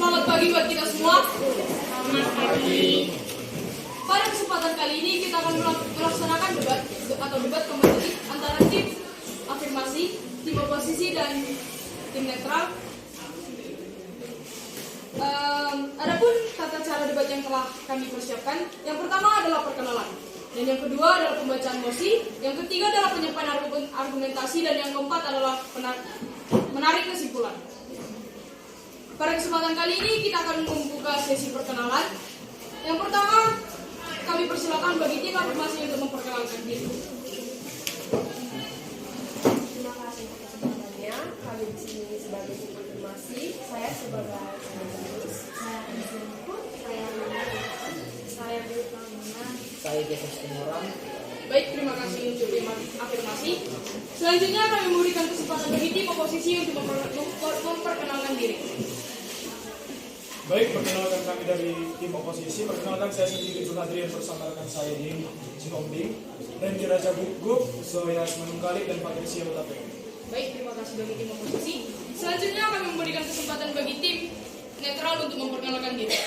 Selamat pagi buat kita semua. Selamat pagi. Pada kesempatan kali ini kita akan melaksanakan debat kompetitif antara tim afirmasi, tim oposisi, dan tim netral. Adapun tata cara debat yang telah kami persiapkan, yang pertama adalah perkenalan, dan yang kedua adalah pembacaan mosi, yang ketiga adalah penyampaian argumentasi, dan yang keempat adalah menarik kesimpulan. Pada kesempatan kali ini kita akan membuka sesi perkenalan. Yang pertama, kami persilakan bagi tim afirmasi untuk memperkenalkan diri. Terima kasih atas kesempatannya. Kami di sini sebagai tim afirmasi. Saya sebagai penulis. Saya Anjingku. Saya Butangana. Saya Yesus Timuran. Baik, terima kasih untuk tim afirmasi. Selanjutnya kami memberikan kesempatan bagi tim oposisi untuk memperkenalkan diri. Baik, perkenalkan kami dari tim oposisi. Perkenalkan saya sendiri Jun Adrian bersama rekan saya Dim Sinombing dan Raja Gugup, Zoyas Manungkalik, dan Patricia Utape. Baik, terima kasih bagi tim oposisi. Selanjutnya kami memberikan kesempatan bagi tim netral untuk memperkenalkan diri.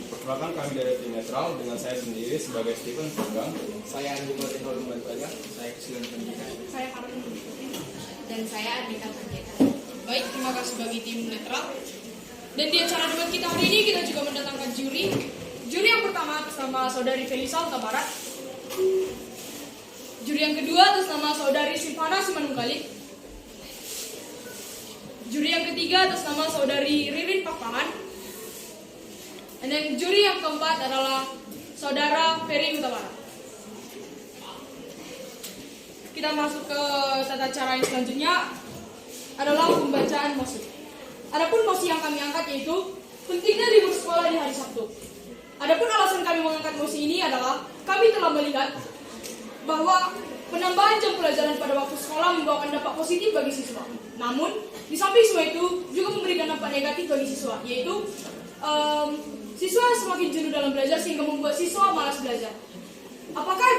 Perkenalkan kami dari tim netral dengan saya sendiri sebagai Stephen Sunggang. Saya Andi Martin Holung Bantaya. Saya Kesilan Pendidikan. Saya Karun Dan saya Andika Pendeta. Baik, terima kasih bagi tim netral. Dan di acara debat kita hari ini kita juga mendatangkan juri. Juri yang pertama atas nama Saudari Felisa Huta Barat. Juri yang kedua atas nama Saudari Silvana Simanungkalik. Juri yang ketiga atas nama Saudari Ririn Pakpahan. Dan yang juri yang keempat adalah Saudara Ferry Huta Barat. Kita masuk ke tata cara yang selanjutnya adalah pembacaan mosi. Adapun mosi yang kami angkat yaitu pentingnya libur sekolah di hari Sabtu. Adapun alasan kami mengangkat mosi ini adalah kami telah melihat bahwa penambahan jam pelajaran pada waktu sekolah membawakan dampak positif bagi siswa. Namun, di samping semua itu juga memberikan dampak negatif bagi siswa, yaitu siswa semakin jenuh dalam belajar sehingga membuat siswa malas belajar. Apakah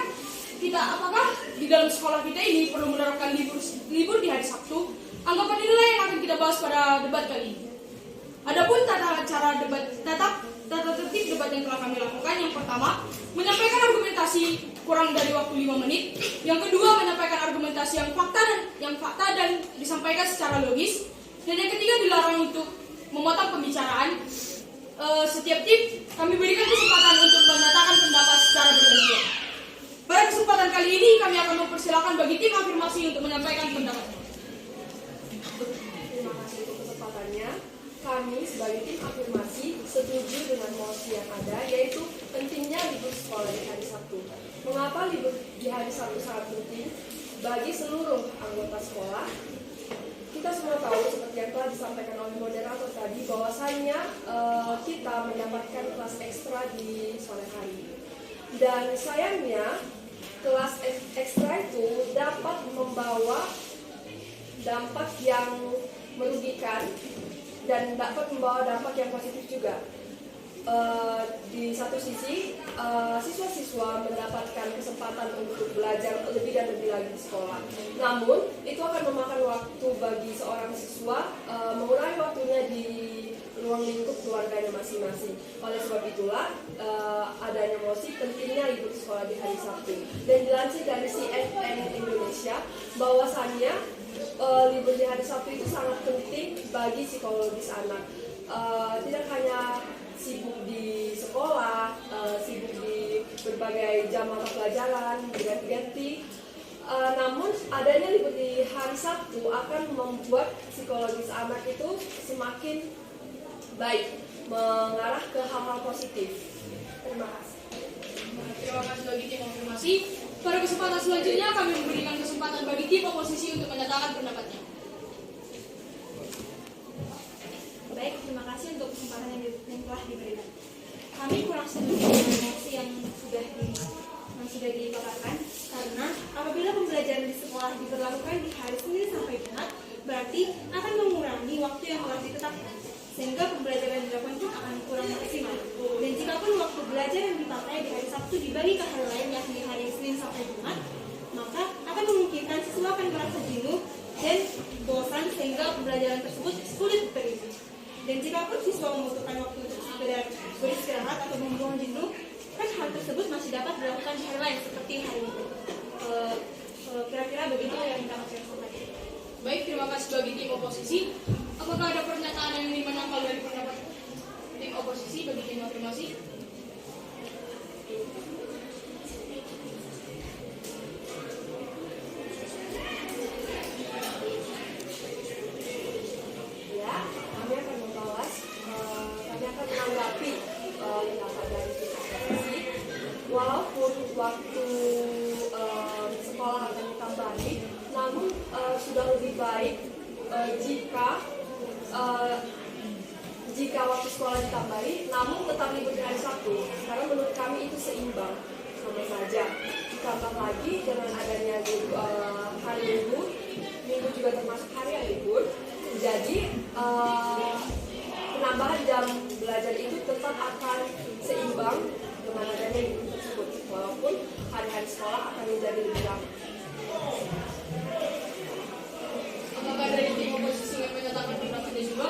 di dalam sekolah kita ini perlu menerapkan libur di hari Sabtu? Anggapan inilah yang akan kita bahas pada debat kali ini. Adapun tata tertib debat yang telah kami lakukan, yang pertama, menyampaikan argumentasi kurang dari waktu 5 menit. Yang kedua, menyampaikan argumentasi yang fakta dan disampaikan secara logis. Dan yang ketiga, dilarang untuk memotong pembicaraan. Setiap tim kami berikan kesempatan untuk menyatakan pendapat secara bergantian. Pada kesempatan kali ini kami akan mempersilakan bagi tim afirmasi untuk menyampaikan pendapatnya. Terima kasih untuk kesempatannya. Kami sebagai tim afirmasi setuju dengan mosi yang ada, yaitu pentingnya libur sekolah di hari Sabtu. Mengapa libur di hari Sabtu sangat penting bagi seluruh anggota sekolah? Kita semua tahu seperti yang telah disampaikan oleh moderator tadi, bahwasanya kita mendapatkan kelas ekstra di sore hari. Dan sayangnya kelas ekstra itu dapat membawa dampak yang merugikan dan dapat membawa dampak yang positif juga. Di satu sisi, siswa-siswa mendapatkan kesempatan untuk belajar lebih dan lebih lagi di sekolah. Namun, itu akan memakan waktu bagi seorang siswa mengurangi waktunya di ruang lingkup keluarganya masing-masing. Oleh sebab itulah, adanya mosi pentingnya libur sekolah di hari Sabtu. Dan dilansir dari CNN Indonesia, bahwasannya libur di hari Sabtu itu sangat penting bagi psikologis anak. Tidak hanya sibuk di sekolah, sibuk di berbagai jam mata pelajaran, berganti-ganti. Namun adanya libur di hari Sabtu akan membuat psikologis anak itu semakin baik, mengarah ke hal-hal positif. Terima kasih. Terima kasih bagi tim afirmasi. Pada kesempatan selanjutnya kami memberikan kesempatan bagi tim oposisi untuk menyatakan pendapatnya. Baik, terima kasih untuk kesempatan yang telah diberikan. Kami kurang setuju dengan mosi yang sudah dipaparkan, karena apabila pembelajaran di sekolah diberlakukan di hari Senin sampai Jumat, berarti akan mengurangi waktu yang telah ditetapkan, sehingga pembelajaran dilakukan pun akan kurang maksimal. Dan jika pun waktu belajar yang dipakai di hari Sabtu dibagi ke hari lain, yakni hari Senin sampai Jumat, maka akan memungkinkan siswa akan merasa jenuh dan bosan sehingga membuat pembelajaran tersebut sulit diterima. Dan jika pun siswa membutuhkan waktu untuk sekedar beristirahat atau membuang jenuh, kan hal tersebut masih dapat dilakukan di hari lain seperti hari itu. Kira-kira begitu yang kita maksudkan tadi. Baik, terima kasih bagi tim oposisi. Apakah ada pernyataan yang ingin menangkal dari pendapat tim oposisi bagi tim afirmasi? Ya, kami akan membalas, kami akan menanggapi pendapat dari tim oposisi. Walaupun waktu sekolah akan ditambahi, namun sudah lebih baik jika waktu sekolah ditambahi, namun tetap libur di hari Sabtu. Karena menurut kami itu seimbang, sama saja. Ditambah lagi dengan adanya hari libur, minggu juga termasuk hari yang libur. Jadi penambahan jam belajar itu tetap akan seimbang dengan adanya libur tersebut, walaupun hari-hari sekolah akan menjadi lebih lama. Apakah dari tim oposisi yang menyatakan pendapatnya juga?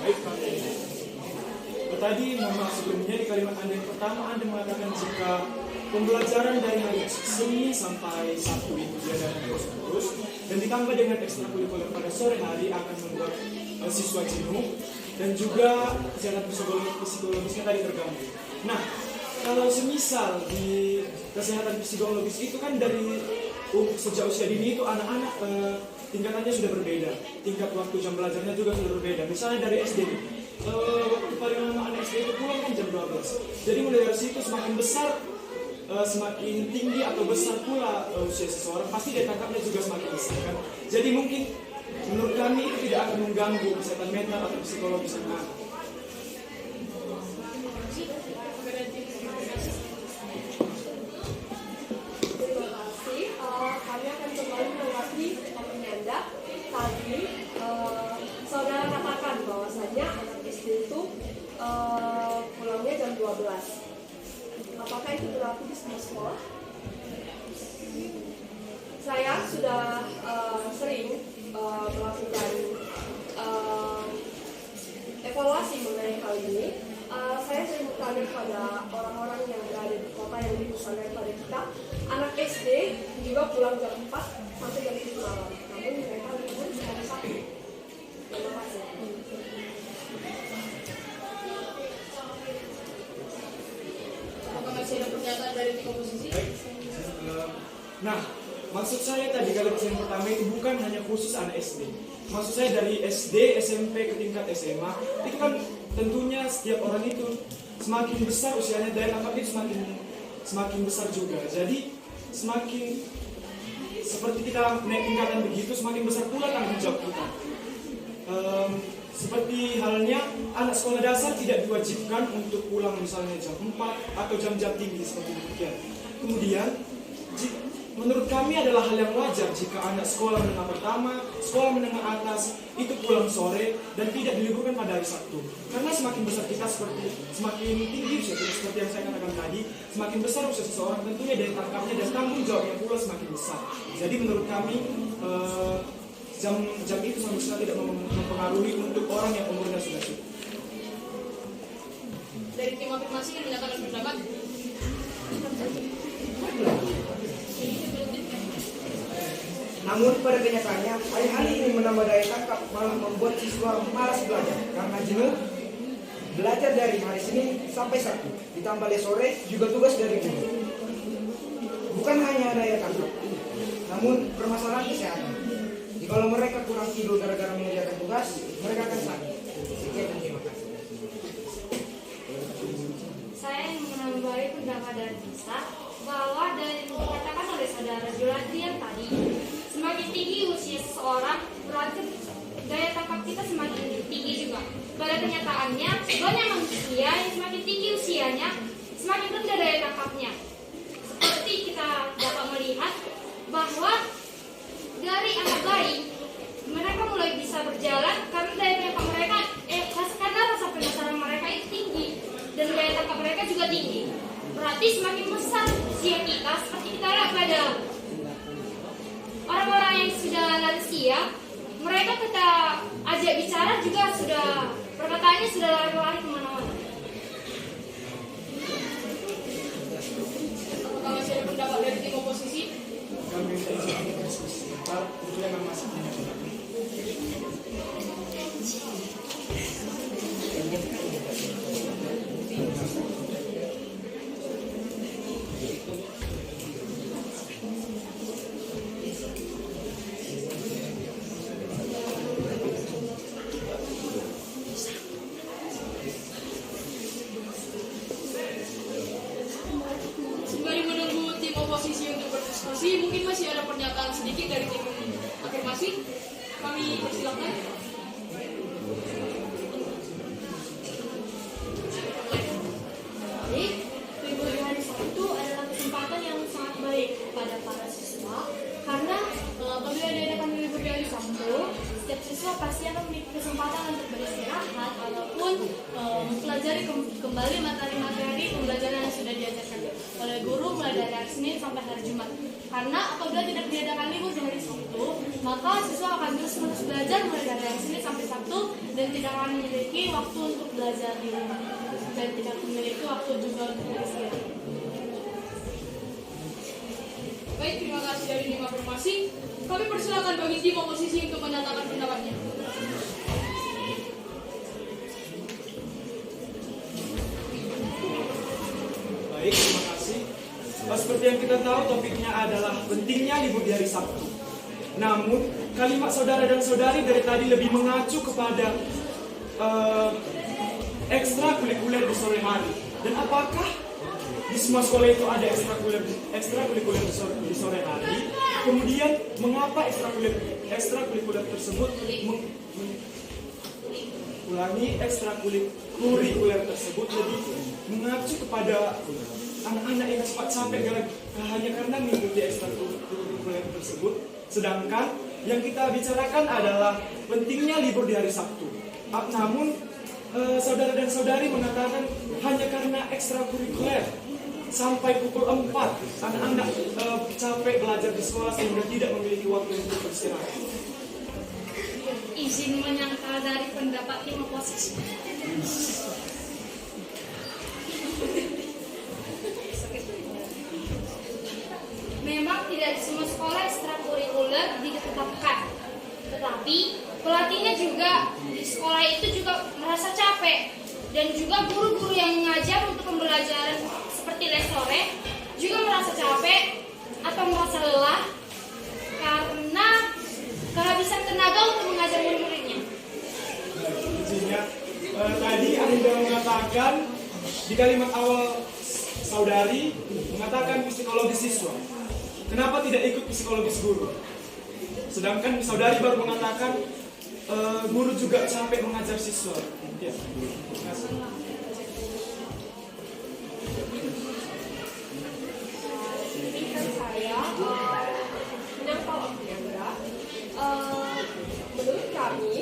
Baik, Pak. Tadi mohon maaf sebelumnya di kalimat Anda yang pertama Anda mengatakan jika pembelajaran dari hari Senin sampai Sabtu itu diadakan terus dan ditambah dengan ekstrakurikuler pada sore hari akan membuat siswa jenuh dan juga kesehatan psikologisnya tadi terganggu. Nah, kalau semisal di kesehatan psikologis itu kan dari sejak usia dini itu anak-anak tingkatannya sudah berbeda, tingkat waktu jam belajarnya juga sudah berbeda. Misalnya dari SD, waktu paling lama anak SD itu pulang kan jam 12. Jadi mulai dari situ semakin besar, semakin tinggi atau besar pula usia seseorang, pasti daya tangkapnya juga semakin besar kan. Jadi mungkin menurut kami itu tidak akan mengganggu kesehatan mental atau psikologis anak. Terima kasih. Kami akan kembali menanggapi opini Anda. Tadi saudara katakan bahwasanya anak SD itu pulangnya jam 12. Apakah itu berlaku di semua sekolah? Saya sudah sering melakukan evaluasi mengenai hal ini. Saya sering bertanya kepada orang-orang yang berada di kota yang lebih besar daripada kita. Anak SD juga pulang jam 4 sampai jam 7 malam. Namun mereka libur di hari Sabtu. Terima kasih. Apakah masih ada pernyataan dari tim oposisi? Baik. Nah, maksud saya tadi kalimat yang pertama itu bukan hanya khusus anak SD. Maksud saya dari SD, SMP ke tingkat SMA, itu kan tentunya setiap orang itu semakin besar usianya, daya tangkap itu semakin besar juga. Jadi semakin seperti kita naik tingkatan begitu, semakin besar pula tanggung jawab kita. Seperti halnya anak sekolah dasar tidak diwajibkan untuk pulang misalnya jam 4 atau jam-jam tinggi seperti demikian. Kemudian menurut kami adalah hal yang wajar jika anak sekolah menengah pertama, sekolah menengah atas itu pulang sore dan tidak diliburkan pada hari Sabtu. Karena semakin besar kita semakin tinggi usia kita, seperti yang saya katakan tadi, semakin besar usia seseorang tentunya daya tangkapnya dan tanggung jawabnya pula semakin besar. Jadi menurut kami jam itu sama sekali tidak mempengaruhi untuk orang yang umurnya sudah cukup. Dari tim afirmasi yang menyatakan pendapat? Namun pada kenyataannya, alih-alih ini menambah daya tangkap malah membuat siswa malas belajar karena jenuh. Belajar dari hari Senin sampai Sabtu, ditambah les sore juga tugas dari guru. Bukan hanya daya tangkap, namun permasalahan kesehatan. Kalau mereka kurang tidur gara-gara mengerjakan tugas, mereka akan sakit. Sekian dan terima kasih. Saya ingin menambahi pendapat dari Nisa bahwa dari yang dikatakan oleh saudara Juladian tadi, semakin tinggi usia seseorang berarti daya tangkap kita semakin tinggi juga. Pada kenyataannya, banyak manusia yang semakin tinggi usianya, semakin rendah daya tangkapnya. Seperti kita dapat melihat bahwa dari anak bayi, mereka mulai bisa berjalan karena daya tangkap mereka, karena rasa penasaran mereka itu tinggi dan daya tangkap mereka juga tinggi. Berarti semakin besar usia kita, seperti kita lihat pada orang-orang sih ya. Mereka kita ajak bicara juga sudah perkataannya sudah lari-lari kemana-mana. Apakah masih ada pendapat dari tim oposisi? Kami minta izin untuk diskusi sebentar, tentunya memang masih punya pendapat. Sembari menunggu tim oposisi untuk berdiskusi, mungkin masih ada pernyataan sedikit dari tim afirmasi. Kami persilakan. Baik, libur di hari Sabtu adalah kesempatan yang sangat baik kepada para siswa karena apabila diadakan libur di hari Sabtu, setiap siswa pasti akan memiliki kesempatan untuk beristirahat ataupun mempelajari kembali materi-materi pembelajaran yang sudah diajarkan oleh guru mulai dari hari Senin sampai hari Jumat. Karena apabila tidak diadakan libur di hari Sabtu, maka siswa akan terus-menerus belajar mulai dari hari Senin sampai Sabtu dan tidak akan memiliki waktu untuk belajar di rumah dan tidak memiliki waktu juga untuk beristirahat. Baik, terima kasih dari tim afirmasi. Kami persilakan bagi tim oposisi untuk menyatakan pendapatnya. Baik, terima kasih. Seperti yang kita tahu, topiknya adalah pentingnya libur di hari Sabtu. Namun, kalimat saudara dan saudari dari tadi lebih mengacu kepada ekstrakurikuler di sore hari. Dan apakah di semua sekolah itu ada ekstrakurikuler di sore hari? Kemudian, mengapa ekstrakurikuler tersebut ekstrakurikuler tersebut lebih mengacu kepada anak-anak yang cepat sampai hanya karena mengikuti ekstrakurikuler tersebut, sedangkan yang kita bicarakan adalah pentingnya libur di hari Sabtu. Namun saudara dan saudari mengatakan hanya karena ekstrakurikuler sampai pukul 4 anak-anak capek belajar di sekolah sehingga tidak memiliki waktu untuk beristirahat. Izin menyangkal dari pendapat tim oposisi. Memang tidak di semua sekolah ekstrakurikuler ditetapkan, tetapi pelatihnya juga di sekolah itu juga merasa capek dan juga guru-guru yang mengajar untuk pembelajaran seperti les sore juga merasa capek atau merasa lelah karena kehabisan tenaga untuk mengajar murid-muridnya. Intinya tadi Anda mengatakan di kalimat awal saudari mengatakan psikologis siswa. Kenapa tidak ikut psikologis guru? Sedangkan saudari baru mengatakan guru juga capek mengajar siswa. Ya. Terima kasih. Saya menyangkal waktu yang berat. Menurut kami,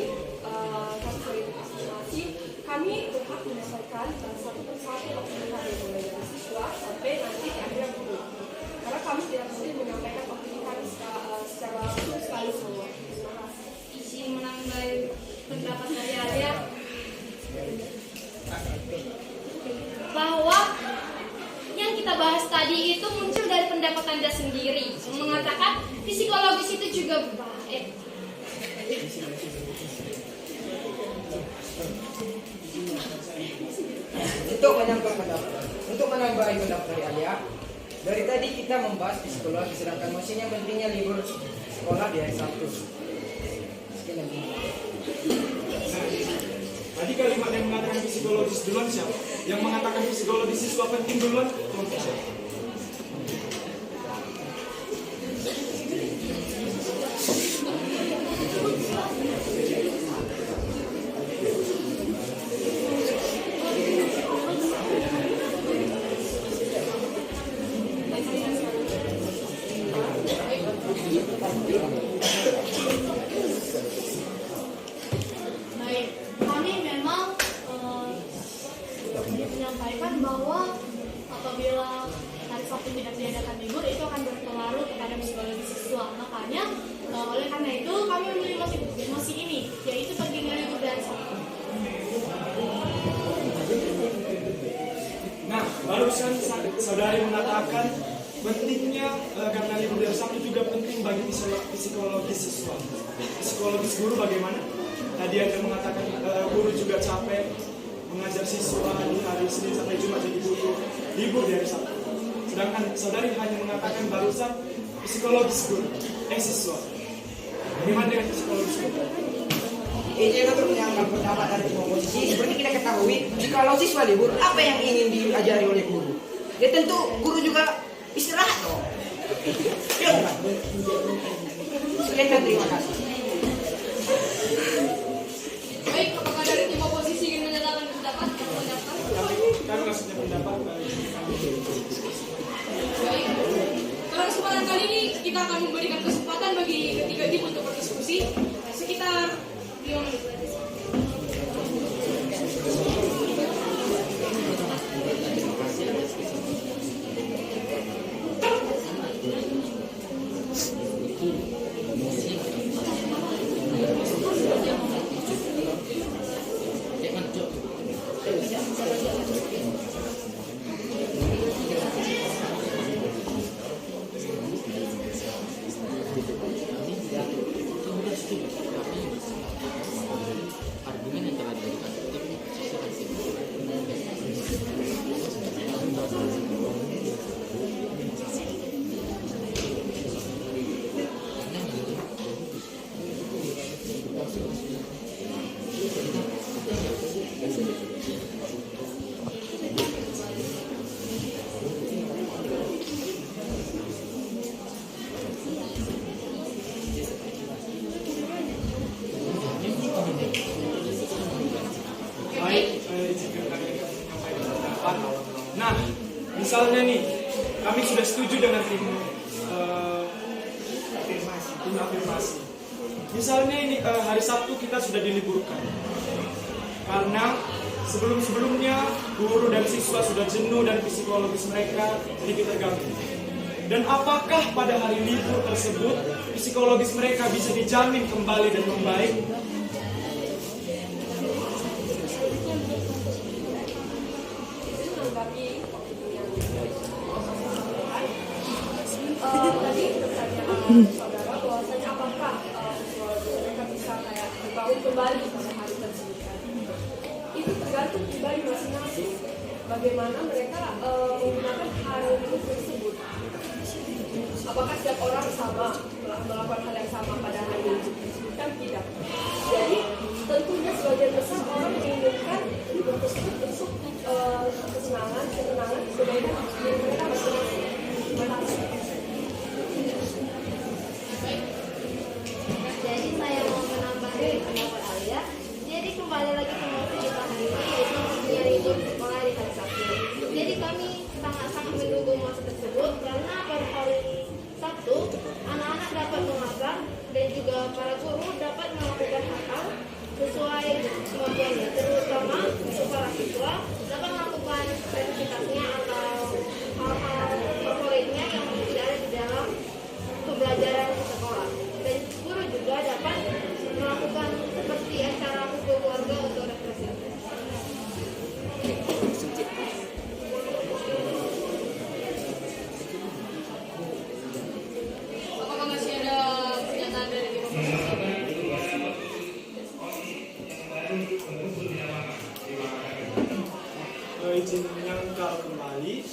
kami berhak menyelesaikan satu persatu aktivitas mulai dari siswa sampai nanti di akhir guru. Karena kami tidak mungkin menyampaikan aktivitas secara langsung sekali semua. Terima kasih. Izin menambah pendapat dari Alia bahwa yang kita bahas tadi itu muncul dari pendapat Anda sendiri yang mengatakan psikologis itu juga baik. Untuk menambahi pendapat dari Alia, dari tadi kita membahas psikologi, sedangkan maksudnya pentingnya libur sekolah di hari Sabtu. Sekian. Tadi kalimat yang mengatakan psikologis duluan siapa? Yang mengatakan psikologis siswa penting duluan kelompok siapa? Baik, kami memang menyampaikan bahwa apabila mengatakan pentingnya karena libur dari Sabtu juga penting bagi psikologis siswa. Psikologis guru bagaimana? Tadi ada mengatakan guru juga capek mengajar siswa di hari Senin sampai Jumat, jadi butuh libur di hari Sabtu. Sedangkan saudari hanya mengatakan barusan psikologis guru, siswa. Bagaimana dengan psikologis guru? Ini untuk menyampaikan pendapat dari semua posisi. Seperti kita ketahui, kalau siswa libur, apa yang ingin diajari oleh guru? Ya tentu guru juga istirahat dong. Ya bukan? Sekian, terima kasih. Baik, apakah dari tim oposisi ingin menyatakan pendapat? Kami maksudnya pendapat Baik. Pada kesempatan kali ini kita akan memberikan kesempatan bagi ketiga tim untuk berdiskusi sekitar 5 menit. Nah, misalnya nih, kami sudah setuju dengan tim afirmasi. Misalnya ini hari Sabtu kita sudah diliburkan karena sebelum-sebelumnya guru dan siswa sudah jenuh dan psikologis mereka sedikit terganggu. Dan apakah pada hari libur tersebut psikologis mereka bisa dijamin kembali dan membaik? Tadi pertanyaan saudara bahwasanya apakah mereka bisa kayak dibangun kembali pada hari tersebut kan? Itu tergantung pribadi masing-masing. Bagaimana mereka menggunakan hari libur tersebut. Apakah setiap orang sama melakukan hal yang sama pada hari libur tersebut? Kan tidak. Jadi tentunya sebagian besar orang menginginkan libur tersebut untuk kesenangan, kebaikan diri mereka masing-masing. Terima kasih. Jadi saya mau menambah dari pendapat Alia. Jadi kembali lagi ke motif kita hari ini, yaitu motifnya libur sekolah di hari Sabtu. Jadi kami sangat-sangat mendukung motif tersebut karena pada hari Sabtu anak-anak dapat mengajar dan juga para guru dapat melakukan hal sesuai kemampuannya, terutama untuk para siswa dapat melakukan aktivitasnya atau hal-hal favoritnya yang tidak ada di dalam pembelajaran di sekolah. Dan guru juga dapat melakukan seperti acara kumpul keluarga untuk refleksi. Apakah masih ada pernyataan dari tim oposisi? Izin menyangkal kembali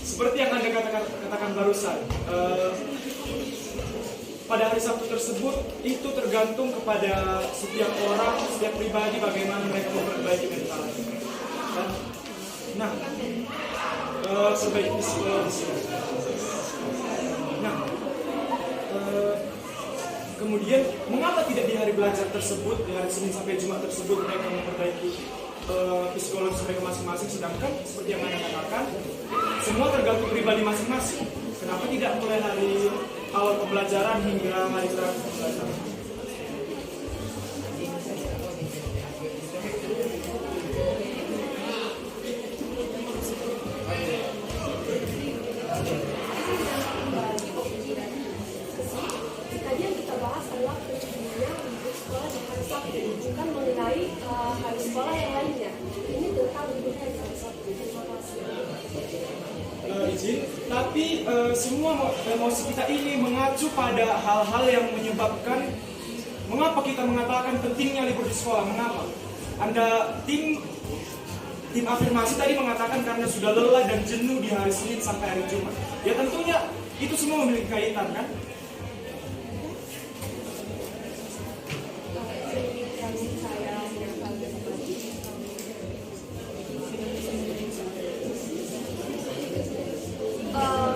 seperti yang Anda katakan barusan, pada hari Sabtu tersebut itu tergantung kepada setiap orang, setiap pribadi bagaimana mereka memperbaiki mentalnya. Nah, sebaik psikologis. Nah, kemudian mengapa tidak di hari belajar tersebut, di hari Senin sampai Jumat tersebut mereka memperbaiki psikologis mereka masing-masing, sedangkan seperti yang Anda katakan semua tergantung pribadi masing-masing. Kenapa tidak mulai hari awal pembelajaran hingga hari terakhir pembelajaran? Tadi yang kita bahas adalah pentingnya libur sekolah di hari Sabtu, bukan mengenai hari sekolah yang lainnya. Ini tentang liburnya di hari Sabtu. Terima kasih. Izin, tapi semua emosi kita ini mengacu pada hal-hal yang menyebabkan mengapa kita mengatakan pentingnya libur di sekolah. Mengapa? Tim afirmasi tadi mengatakan karena sudah lelah dan jenuh di hari Senin sampai hari Jumat. Ya tentunya itu semua memiliki kaitan kan?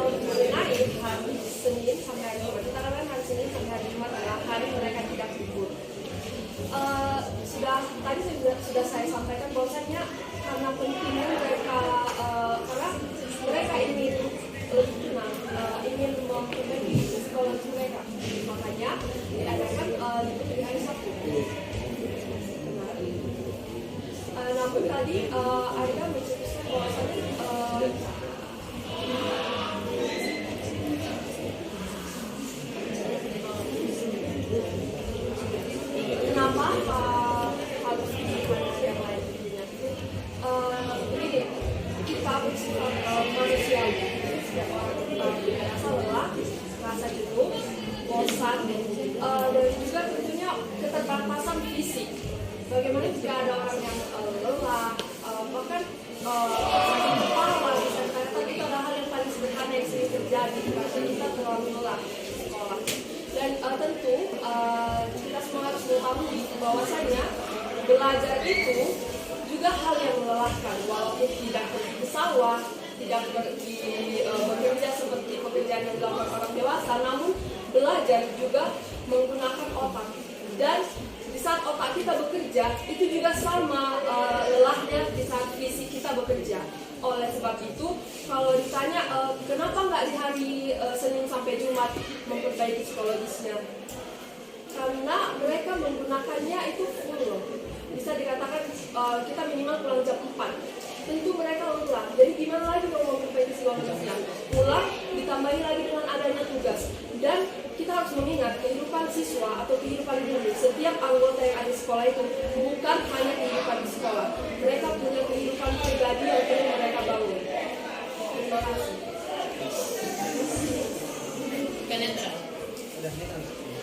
Mengenai hari Senin sampai hari Jumat, kita katakan hari Senin sampai hari Jumat adalah hari mereka tidak libur. Tadi sudah saya sampaikan bahwasanya karena pentingnya mereka, karena mereka ingin lebih tenang, ingin memperbaiki psikologi mereka, makanya diadakan libur di hari Sabtu. Namun tadi Aida mencetuskan bahwasanya kenapa harus dibanding yang lain tentunya. Begini, kita bersifat manusiawi, setiap orang kita rasa lelah, rasa jenuh, bosan, dan juga tentunya keterbatasan fisik. Bagaimana jika ada orang yang lelah, bahkan sakit kepala, dan kadang-kadang itu adalah hal yang paling sederhana yang sering terjadi karena kita terlalu lelah di sekolah. Dan tentu kita semua harus mengetahui bahwasanya belajar itu juga hal yang melelahkan, walaupun tidak pergi ke sawah, tidak pergi bekerja seperti pekerjaan yang dilakukan orang dewasa, namun belajar juga menggunakan otak. Dan di saat otak kita bekerja, itu juga sama lelahnya di saat fisik kita bekerja. Oleh sebab itu, kalau ditanya kenapa nggak di hari Senin sampai Jumat memperbaiki psikologisnya, karena mereka menggunakannya itu full loh. Bisa dikatakan kita minimal pulang jam 4. Tentu mereka lelah, jadi gimana lagi mau memperbaiki psikologisnya? Pulang ditambahi lagi dengan adanya tugas. Dan kita harus mengingat kehidupan siswa atau kehidupan guru, setiap anggota yang ada di sekolah itu bukan hanya kehidupan di sekolah. Mereka punya kehidupan pribadi yang perlu mereka bangun. Terima kasih.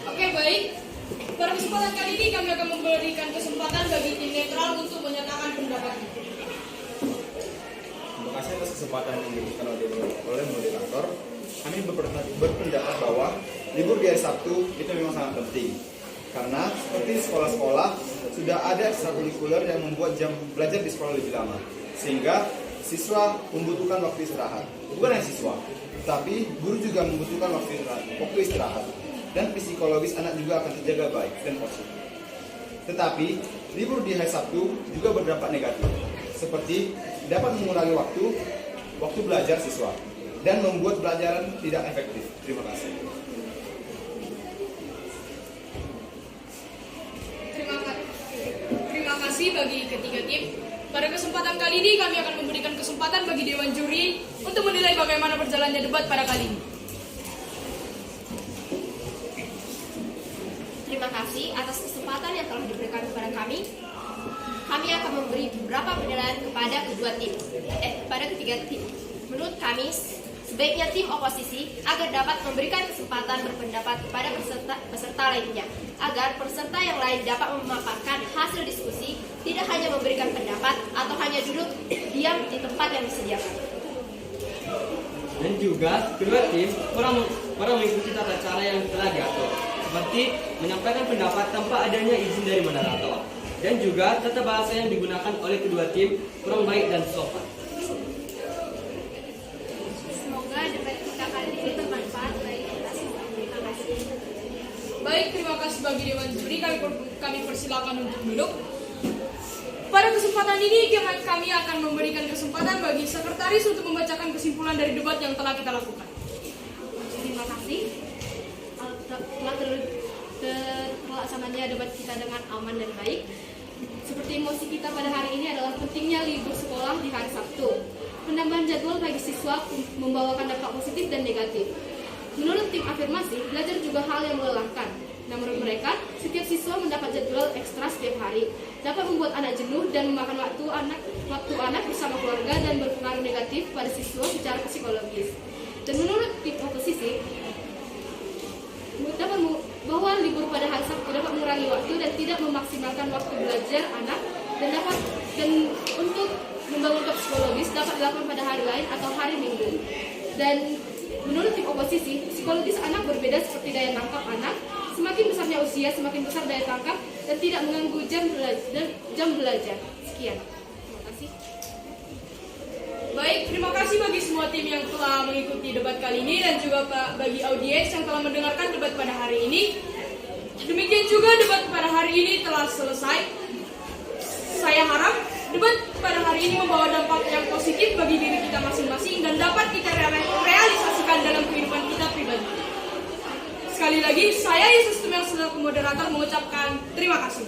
Oke, baik. Pada kesempatan kali ini kami akan memberikan kesempatan bagi tim netral untuk menyatakan pendapatnya. Terima kasih atas kesempatan yang diberikan oleh moderator. Kami berpendapat bahwa libur di hari Sabtu itu memang sangat penting. Karena seperti di sekolah-sekolah sudah ada ekstrakurikuler yang membuat jam belajar di sekolah lebih lama. Sehingga siswa membutuhkan waktu istirahat. Bukan hanya siswa, tapi guru juga membutuhkan waktu istirahat. Dan psikologis anak juga akan terjaga baik dan positif. Tetapi libur di hari Sabtu juga berdampak negatif, seperti dapat mengurangi waktu belajar siswa dan membuat pelajaran tidak efektif. Terima kasih. Terima kasih bagi ketiga tim. Pada kesempatan kali ini kami akan memberikan kesempatan bagi Dewan Juri untuk menilai bagaimana berjalannya debat pada kali ini. Terima kasih atas kesempatan yang telah diberikan kepada kami. Kami akan memberi beberapa penilaian kepada ketiga tim. Menurut kami, sebaiknya tim oposisi agar dapat memberikan kesempatan berpendapat kepada peserta lainnya, agar peserta yang lain dapat memaparkan hasil diskusi, tidak hanya memberikan pendapat atau hanya duduk diam di tempat yang disediakan. Dan juga kedua tim kurang mengikuti tata cara yang telah diatur, seperti menyampaikan pendapat tanpa adanya izin dari moderator, dan juga tata bahasa yang digunakan oleh kedua tim kurang baik dan sopan. Semoga debat kita kali ini bermanfaat bagi kita semua. Terima kasih. Baik, terima kasih bagi Dewan Juri. Kami persilakan untuk duduk. Pada kesempatan ini kami akan memberikan kesempatan bagi sekretaris untuk membacakan kesimpulan dari debat yang telah kita lakukan. Terima kasih. Telah terlaksananya debat kita dengan aman dan baik. Seperti emosi kita pada hari ini adalah pentingnya libur sekolah di hari Sabtu. Penambahan jadwal bagi siswa membawakan dampak positif dan negatif. Menurut tim afirmasi, belajar juga hal yang melelahkan. Namun menurut mereka, setiap siswa mendapat jadwal ekstra setiap hari, dapat membuat anak jenuh dan memakan waktu anak bersama keluarga dan berpengaruh negatif pada siswa secara psikologis. Dan menurut tim oposisi, bahwa libur pada hari Sabtu dapat mengurangi waktu dan tidak memaksimalkan waktu belajar anak dan untuk membangun psikologis dapat dilakukan pada hari lain atau hari Minggu. Dan menurut tim oposisi, psikologis anak berbeda seperti daya tangkap anak. Semakin besarnya usia, semakin besar daya tangkap dan tidak mengganggu jam belajar. Sekian. Terima kasih. Baik, terima kasih bagi semua tim yang telah mengikuti debat kali ini dan juga bagi audiens yang telah mendengarkan debat pada hari ini. Demikian juga debat pada hari ini telah selesai. Saya harap debat pada hari ini membawa dampak yang positif bagi diri kita masing-masing dan dapat kita realisasikan dalam kehidupan kita pribadi. Sekali lagi, saya Yesus Tumeng selaku moderator mengucapkan terima kasih.